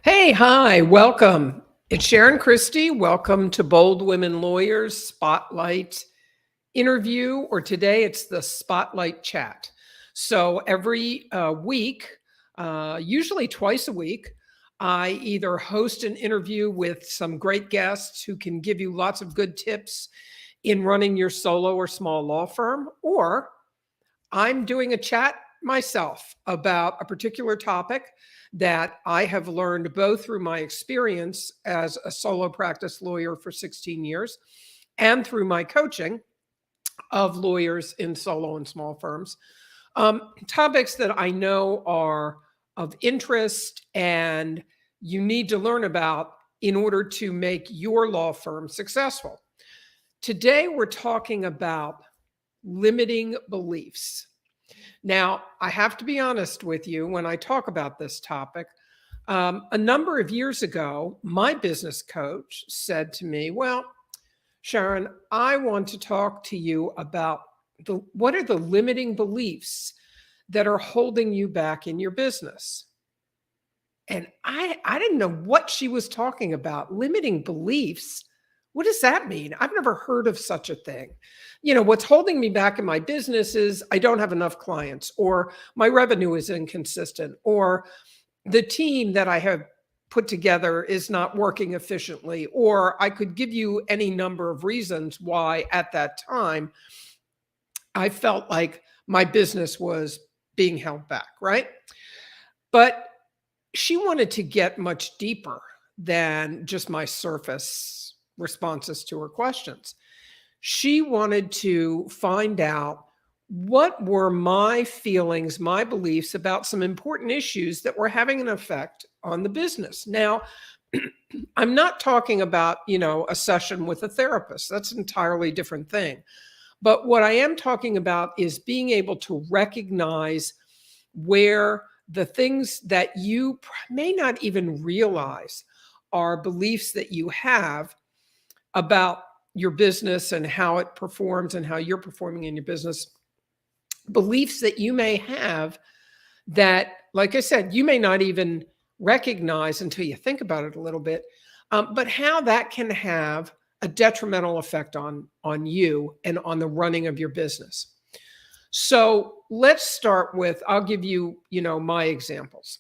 Hey, hi, welcome. It's Sharon Christie. Welcome to Bold Women Lawyers Spotlight interview, or today it's the Spotlight Chat. So every week, usually twice a week, I either host an interview with some great guests who can give you lots of good tips in running your solo or small law firm, or I'm doing a chat myself about a particular topic that I have learned both through my experience as a solo practice lawyer for 16 years and through my coaching of lawyers in solo and small firms. Topics that I know are of interest and you need to learn about in order to make your law firm successful. Today, we're talking about limiting beliefs. Now, I have to be honest with you when I talk about this topic. A number of years ago, my business coach said to me, "Well, Sharon, I want to talk to you about what are the limiting beliefs that are holding you back in your business." And I didn't know what she was talking about. Limiting beliefs. What does that mean? I've never heard of such a thing. What's holding me back in my business is I don't have enough clients, or my revenue is inconsistent, or the team that I have put together is not working efficiently, or I could give you any number of reasons why at that time I felt like my business was being held back, right? But she wanted to get much deeper than just my surface responses to her questions. She wanted to find out what were my feelings, my beliefs about some important issues that were having an effect on the business. Now, I'm not talking about, a session with a therapist. That's an entirely different thing. But what I am talking about is being able to recognize where the things that you may not even realize are beliefs that you have about your business and how it performs and how you're performing in your business, beliefs that you may have that, like I said, you may not even recognize until you think about it a little bit, but how that can have a detrimental effect on you and on the running of your business. So let's start with, I'll give you, my examples.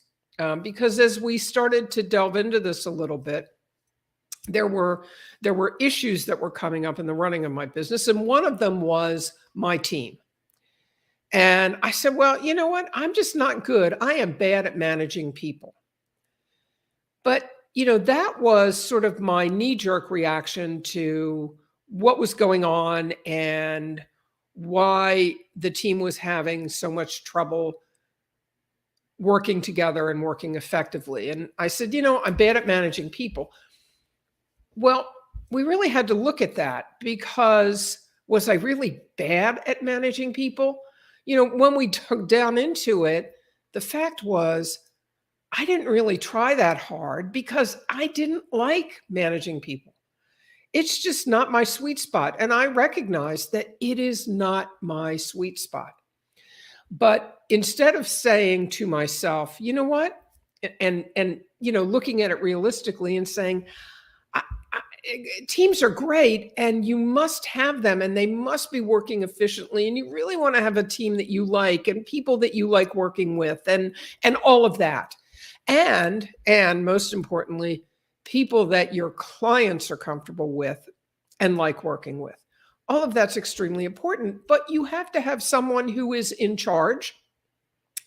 Because as we started to delve into this a little bit, there were issues that were coming up in the running of my business, and one of them was my team. And I said, well, you know what? I'm just not good. I am bad at managing people. But, that was sort of my knee-jerk reaction to what was going on and why the team was having so much trouble working together and working effectively. And I said, I'm bad at managing people. Well, we really had to look at that, because was I really bad at managing people? When we dug down into it, the fact was I didn't really try that hard because I didn't like managing people. It's just not my sweet spot. And I recognize that it is not my sweet spot. But instead of saying to myself, you know what? And looking at it realistically and saying, I, teams are great and you must have them and they must be working efficiently, and you really want to have a team that you like and people that you like working with and all of that, and most importantly, people that your clients are comfortable with and like working with. All of that's extremely important, but you have to have someone who is in charge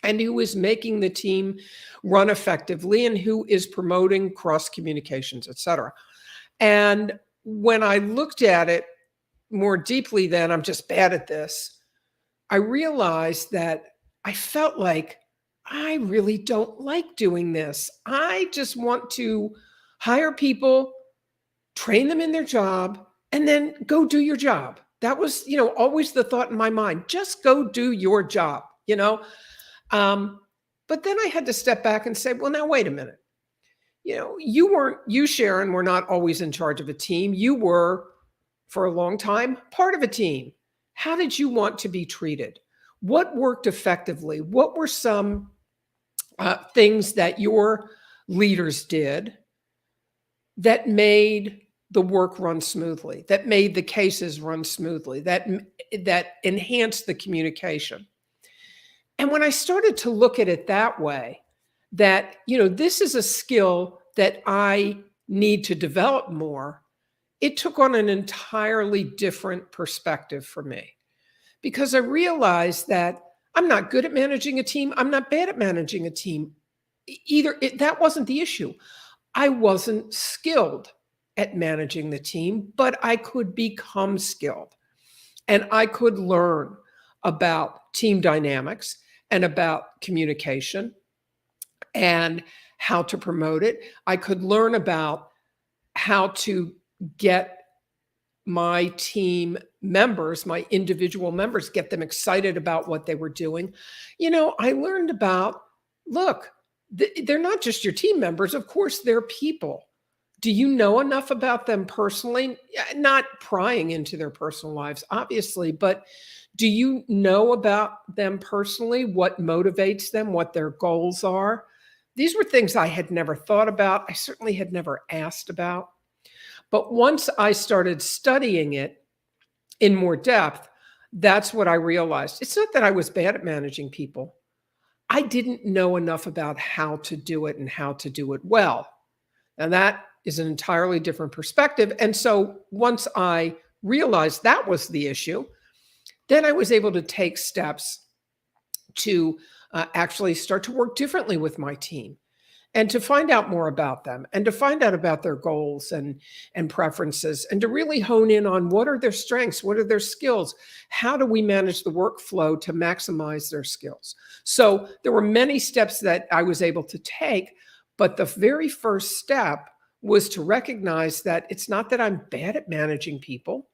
and who is making the team run effectively and who is promoting cross communications, etc. And when I looked at it more deeply, then I'm just bad at this, I realized that I felt like I really don't like doing this. I just want to hire people, train them in their job, and then go do your job. That was, always the thought in my mind. Just go do your job. But then I had to step back and say, well, now, wait a minute. You, Sharon, were not always in charge of a team. You were, for a long time, part of a team. How did you want to be treated? What worked effectively? What were some things that your leaders did that made the work run smoothly, that made the cases run smoothly, that enhanced the communication. And when I started to look at it that way, that, this is a skill that I need to develop more, it took on an entirely different perspective for me, because I realized that I'm not good at managing a team. I'm not bad at managing a team. That wasn't the issue. I wasn't skilled at managing the team, but I could become skilled, and I could learn about team dynamics and about communication and how to promote it. I could learn about how to get my team members, my individual members, get them excited about what they were doing. I learned about, look, they're not just your team members. Of course, they're people. Do you know enough about them personally? Not prying into their personal lives, obviously, but do you know about them personally? What motivates them, what their goals are? These were things I had never thought about. I certainly had never asked about. But once I started studying it in more depth, that's what I realized. It's not that I was bad at managing people. I didn't know enough about how to do it and how to do it well. And that is an entirely different perspective. And so once I realized that was the issue, then I was able to take steps to actually start to work differently with my team, and to find out more about them, and to find out about their goals and preferences, and to really hone in on what are their strengths, what are their skills, how do we manage the workflow to maximize their skills. So there were many steps that I was able to take, but the very first step was to recognize that it's not that I'm bad at managing people.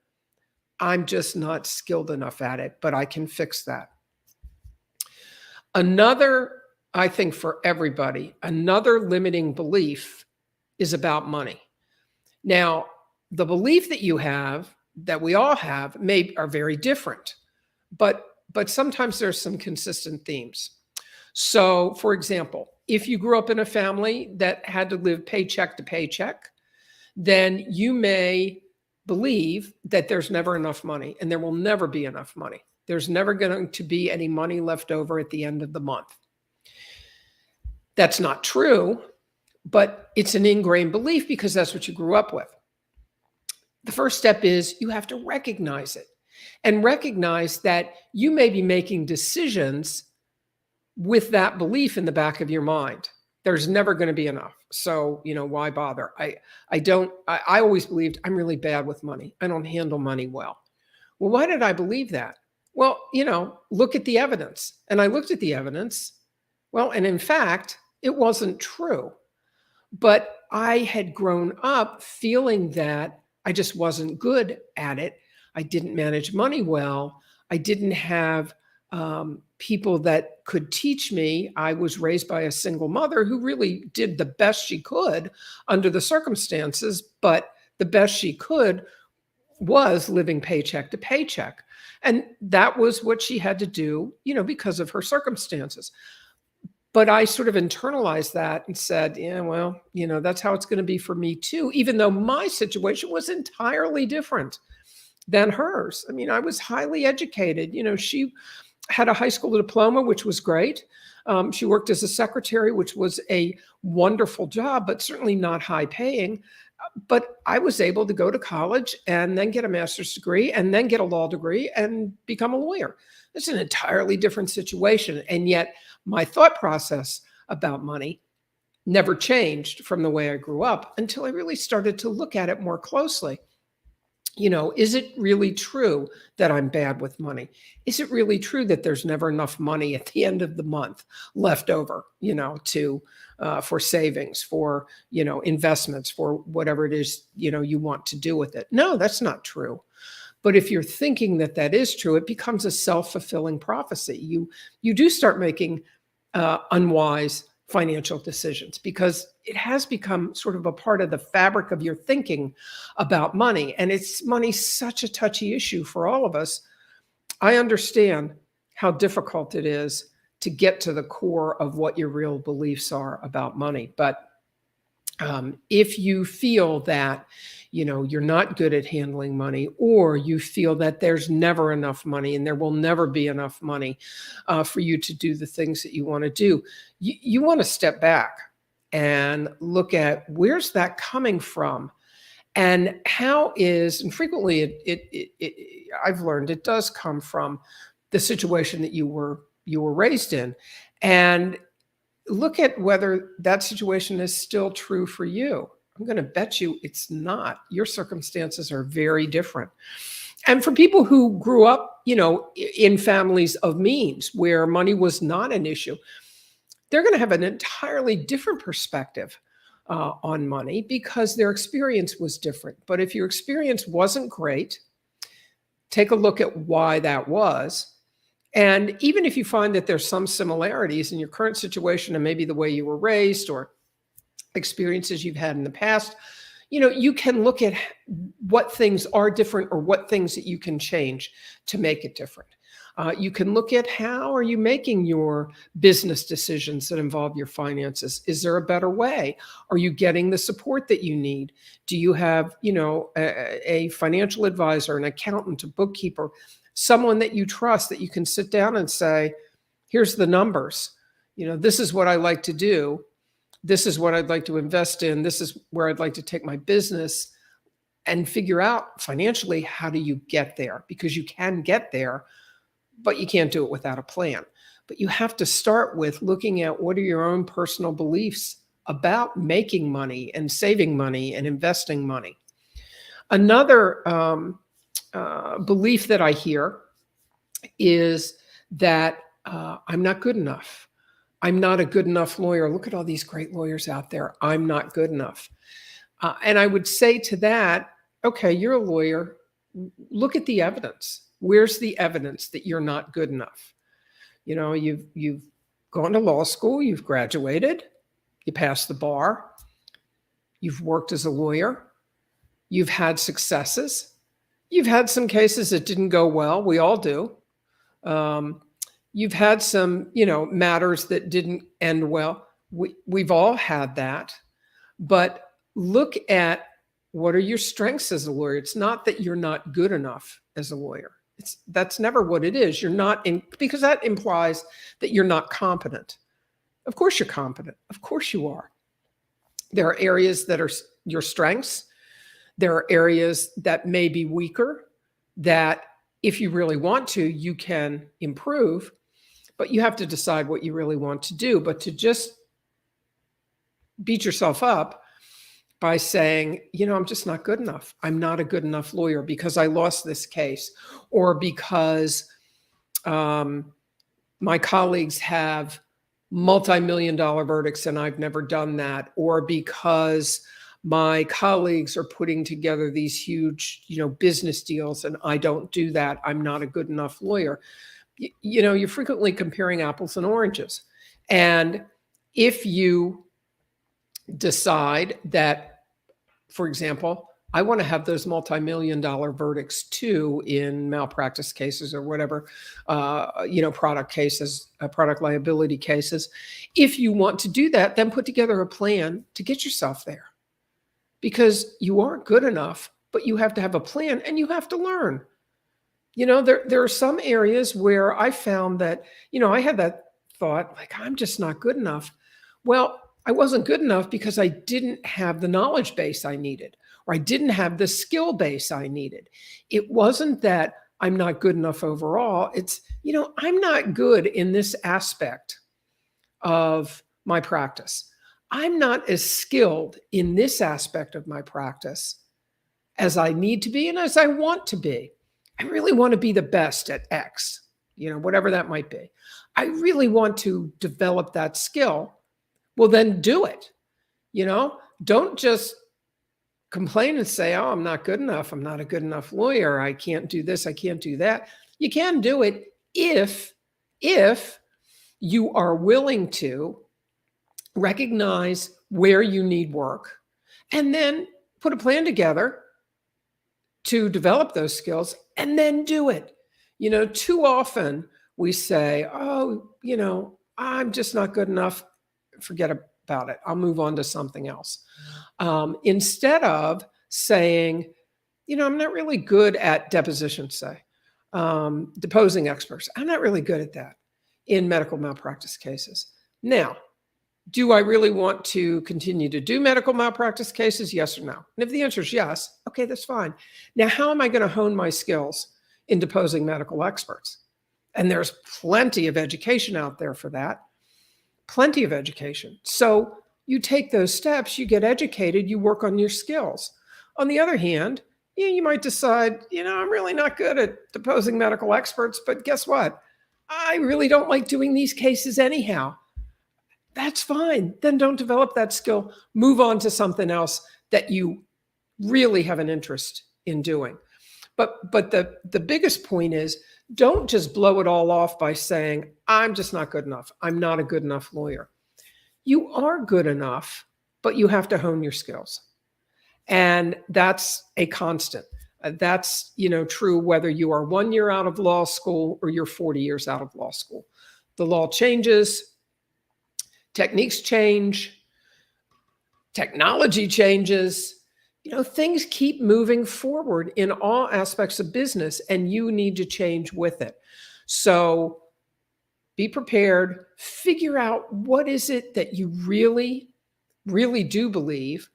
I'm just not skilled enough at it, but I can fix that. Another, I think for everybody, another limiting belief is about money. Now, the belief that you have, that we all have, are very different, but sometimes there's some consistent themes. So, for example, if you grew up in a family that had to live paycheck to paycheck, then you may believe that there's never enough money, and there will never be enough money. There's never going to be any money left over at the end of the month. That's not true, but it's an ingrained belief because that's what you grew up with. The first step is you have to recognize it, and recognize that you may be making decisions with that belief in the back of your mind. There's never going to be enough. So, why bother? I always believed I'm really bad with money. I don't handle money well. Well, why did I believe that? Well, look at the evidence. And I looked at the evidence. Well, and in fact, it wasn't true. But I had grown up feeling that I just wasn't good at it. I didn't manage money well. I didn't have people that could teach me. I was raised by a single mother who really did the best she could under the circumstances, but the best she could was living paycheck to paycheck. And that was what she had to do, because of her circumstances. But I sort of internalized that and said, yeah, well, that's how it's going to be for me too, even though my situation was entirely different than hers. I mean, I was highly educated. She had a high school diploma, which was great. She worked as a secretary, which was a wonderful job, but certainly not high paying. But I was able to go to college and then get a master's degree and then get a law degree and become a lawyer. It's an entirely different situation. And yet my thought process about money never changed from the way I grew up until I really started to look at it more closely. Is it really true that I'm bad with money? Is it really true that there's never enough money at the end of the month left over, for savings, for, investments, for whatever it is, you want to do with it? No, that's not true. But if you're thinking that that is true, it becomes a self-fulfilling prophecy. You do start making unwise financial decisions because it has become sort of a part of the fabric of your thinking about money. And money's such a touchy issue for all of us. I understand how difficult it is to get to the core of what your real beliefs are about money. But If you feel that, you're not good at handling money, or you feel that there's never enough money and there will never be enough money for you to do the things that you want to do, you want to step back and look at where's that coming from, and and frequently I've learned it does come from the situation that you were raised in, and look at whether that situation is still true for you. I'm going to bet you it's not. Your circumstances are very different. And for people who grew up, in families of means where money was not an issue, they're going to have an entirely different perspective on money because their experience was different. But if your experience wasn't great, take a look at why that was. And even if you find that there's some similarities in your current situation and maybe the way you were raised or experiences you've had in the past, you can look at what things are different or what things that you can change to make it different. You can look at how are you making your business decisions that involve your finances? Is there a better way? Are you getting the support that you need? Do you have, a financial advisor, an accountant, a bookkeeper, someone that you trust that you can sit down and say, here's the numbers. This is what I like to do. This is what I'd like to invest in. This is where I'd like to take my business, and figure out financially, how do you get there? Because you can get there, but you can't do it without a plan. But you have to start with looking at what are your own personal beliefs about making money and saving money and investing money. Another belief that I hear is that I'm not good enough. I'm not a good enough lawyer. Look at all these great lawyers out there. I'm not good enough. And I would say to that, okay, you're a lawyer. Look at the evidence. Where's the evidence that you're not good enough? You've gone to law school, you've graduated, you passed the bar, you've worked as a lawyer, you've had successes. You've had some cases that didn't go well. We all do. You've had some, matters that didn't end well. We've all had that. But look at what are your strengths as a lawyer. It's not that you're not good enough as a lawyer. That's never what it is. You're not because that implies that you're not competent. Of course you're competent. Of course you are. There are areas that are your strengths. There are areas that may be weaker that if you really want to, you can improve, but you have to decide what you really want to do. But to just beat yourself up by saying, I'm just not good enough. I'm not a good enough lawyer because I lost this case, or because my colleagues have multi-million-dollar verdicts and I've never done that, or because my colleagues are putting together these huge, business deals and I don't do that. I'm not a good enough lawyer. You're frequently comparing apples and oranges. And if you decide that, for example, I want to have those multi-million-dollar verdicts too in malpractice cases or whatever, product cases, product liability cases. If you want to do that, then put together a plan to get yourself there. Because you aren't good enough, but you have to have a plan and you have to learn. There are some areas where I found that, I had that thought, like, I'm just not good enough. Well, I wasn't good enough because I didn't have the knowledge base I needed, or I didn't have the skill base I needed. It wasn't that I'm not good enough overall. It's, I'm not good in this aspect of my practice. I'm not as skilled in this aspect of my practice as I need to be and as I want to be. I really want to be the best at X, whatever that might be. I really want to develop that skill. Well, then do it. Don't just complain and say, oh, I'm not good enough. I'm not a good enough lawyer. I can't do this. I can't do that. You can do it if you are willing to recognize where you need work and then put a plan together to develop those skills and then do it. Too often we say, oh, I'm just not good enough forget about it. I'll move on to something else. Instead of saying, I'm not really good at depositions, say, deposing experts. I'm not really good at that in medical malpractice cases. Now, do I really want to continue to do medical malpractice cases? Yes or no? And if the answer is yes, okay, that's fine. Now, how am I going to hone my skills in deposing medical experts? And there's plenty of education out there for that. Plenty of education. So you take those steps, you get educated, you work on your skills. On the other hand, you might decide, I'm really not good at deposing medical experts, but guess what? I really don't like doing these cases anyhow. That's fine. Then don't develop that skill. Move on to something else that you really have an interest in doing. But the biggest point is, don't just blow it all off by saying, I'm just not good enough. I'm not a good enough lawyer. You are good enough, but you have to hone your skills. And that's a constant. That's, true whether you are 1 year out of law school or you're 40 years out of law school. The law changes, techniques change, technology changes. Things keep moving forward in all aspects of business, and you need to change with it. So be prepared, figure out what is it that you really, really do believe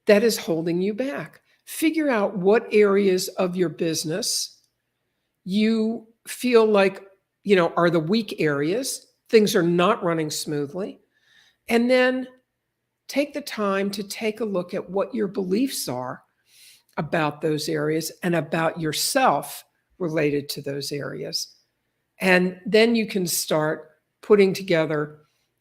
that is holding you back. Figure out what areas of your business you feel like, are the weak areas. Things are not running smoothly. And then take the time to take a look at what your beliefs are about those areas and about yourself related to those areas. And then you can start putting together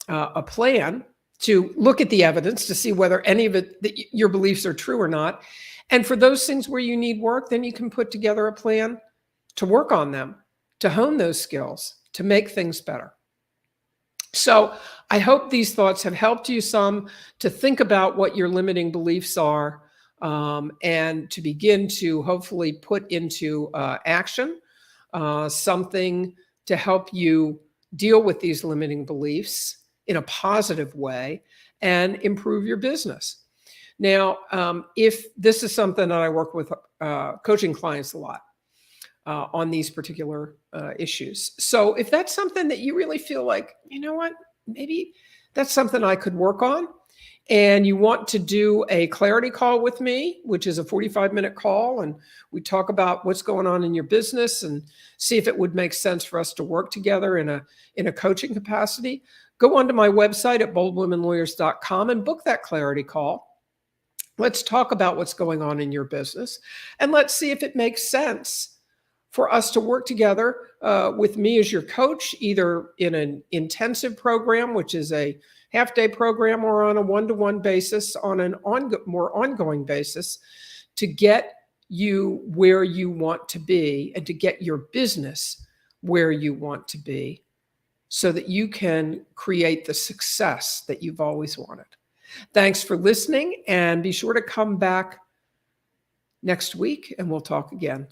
a plan to look at the evidence to see whether any of it, your beliefs are true or not. And for those things where you need work, then you can put together a plan to work on them, to hone those skills, to make things better. So I hope these thoughts have helped you some to think about what your limiting beliefs are, and to begin to hopefully put into action something to help you deal with these limiting beliefs in a positive way and improve your business. Now, if this is something that I work with coaching clients a lot on these particular issues. So if that's something that you really feel like, maybe that's something I could work on, and you want to do a clarity call with me, which is a 45-minute call, and we talk about what's going on in your business and see if it would make sense for us to work together in a coaching capacity, go onto my website at boldwomenlawyers.com and book that clarity call. Let's talk about what's going on in your business, and let's see if it makes sense for us to work together with me as your coach, either in an intensive program, which is a half-day program, or on a one-to-one basis, on an more ongoing basis, to get you where you want to be and to get your business where you want to be so that you can create the success that you've always wanted. Thanks for listening, and be sure to come back next week and we'll talk again.